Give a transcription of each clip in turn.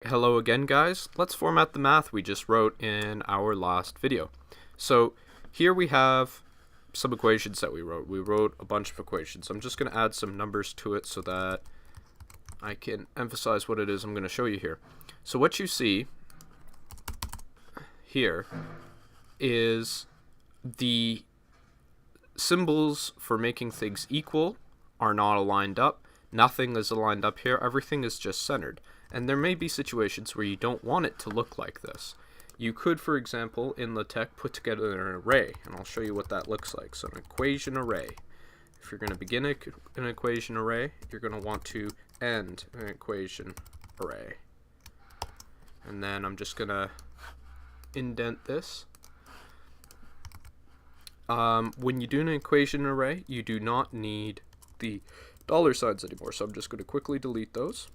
Hello again, guys. Let's format the math we just wrote in our last video. So here we have some equations that we wrote. We wrote a bunch of equations. I'm just going to add some numbers to it so that I can emphasize what it is I'm going to show you here. So what you see here is the symbols for making things equal are not aligned up. Nothing is aligned up here. Everything is just centered. And there may be situations where you don't want it to look like this. You could, for example, in Latex, put together an array, and I'll show you what that looks like. So an equation array. If you're going to begin an equation array, you're going to want to end an equation array. And then I'm just going to indent this. When you do an equation array, you do not need the dollar signs anymore. So I'm just going to quickly delete those.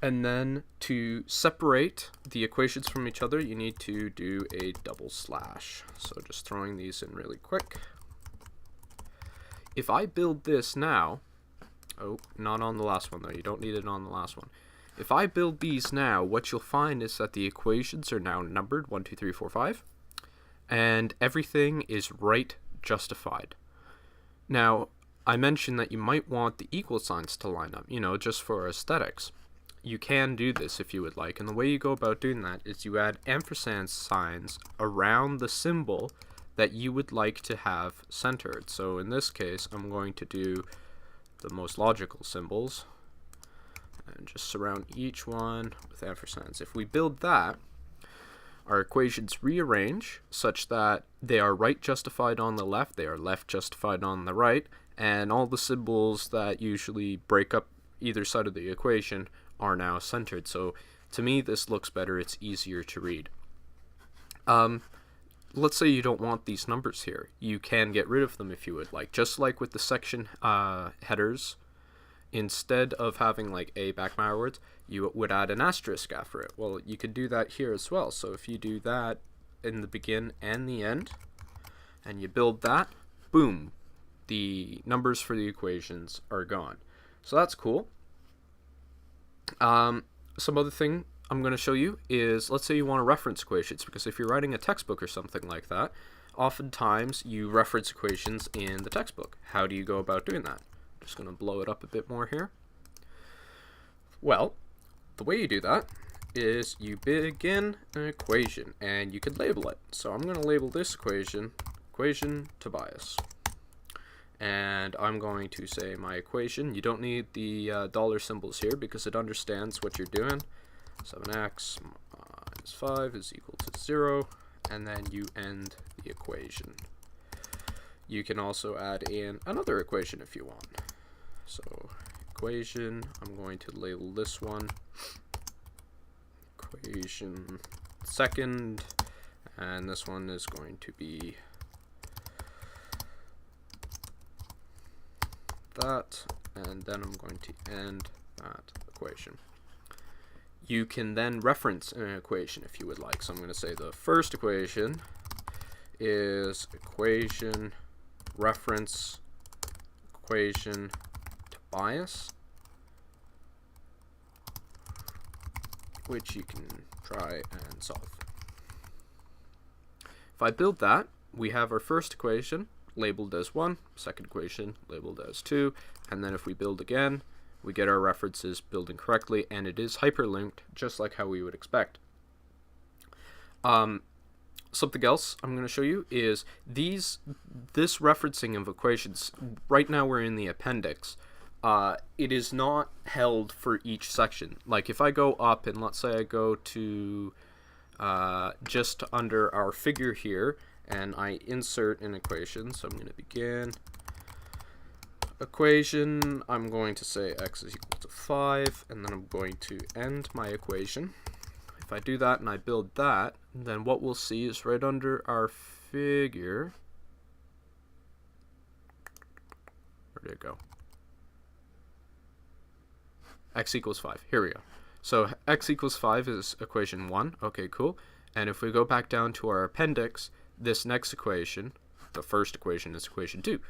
And then to separate the equations from each other, you need to do a double slash. So just throwing these in really quick. If I build this now, not on the last one though, you don't need it on the last one. If I build these now, what you'll find is that the equations are now numbered 1, 2, 3, 4, 5, and everything is right justified. Now, I mentioned that you might want the equal signs to line up, just for aesthetics. You can do this if you would like, and the way you go about doing that is you add ampersand signs around the symbol that you would like to have centered. So in this case, I'm going to do the most logical symbols and just surround each one with ampersands. If we build that, our equations rearrange such that they are right justified on the left, they are left justified on the right, and all the symbols that usually break up either side of the equation are now centered. So to me this looks better, it's easier to read. Let's say you don't want these numbers here. You can get rid of them if you would like. Just like with the section headers, instead of having like a backwards, you would add an asterisk after it. Well, you could do that here as well. So if you do that in the begin and the end, and you build that, boom, the numbers for the equations are gone. So that's cool. Some other thing I'm going to show you is, let's say you want to reference equations, because if you're writing a textbook or something like that, oftentimes you reference equations in the textbook. How do you go about doing that? I'm just going to blow it up a bit more here. Well, the way you do that is you begin an equation, and you could label it. So I'm going to label this equation Tobias. And I'm going to say my equation. You don't need the dollar symbols here because it understands what you're doing. 7x minus 5 is equal to 0, and then you end the equation. You can also add in another equation if you want. So equation, I'm going to label this one equation second, and this one is going to be that, and then I'm going to end that equation. You can then reference an equation if you would like. So I'm going to say the first equation is equation reference equation Tobias, which you can try and solve. If I build that, we have our first equation labeled as 1, second equation labeled as 2, and then if we build again, we get our references building correctly, and it is hyperlinked just like how we would expect. Something else I'm going to show you is this referencing of equations. Right now we're in the appendix. It is not held for each section. Like if I go up and let's say I go to just under our figure here, and I insert an equation. So I'm going to begin equation. I'm going to say x is equal to 5, and then I'm going to end my equation. If I do that and I build that, then what we'll see is right under our figure. Where did it go? X equals 5. Here we go. So x equals 5 is equation 1. Okay, cool. And if we go back down to our appendix, this next equation, the first equation, is equation 2.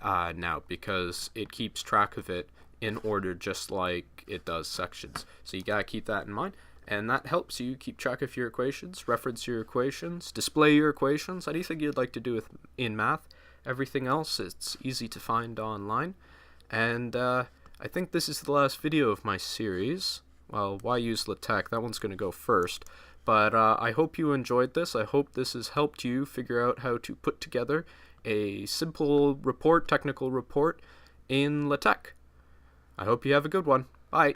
now, because it keeps track of it in order just like it does sections. So you gotta keep that in mind, and that helps you keep track of your equations, reference your equations, display your equations, anything you'd like to do in math. Everything else, it's easy to find online. And I think this is the last video of my series. Well, why use LaTeX? That one's going to go first. But I hope you enjoyed this. I hope this has helped you figure out how to put together a simple report, technical report in LaTeX. I hope you have a good one. Bye.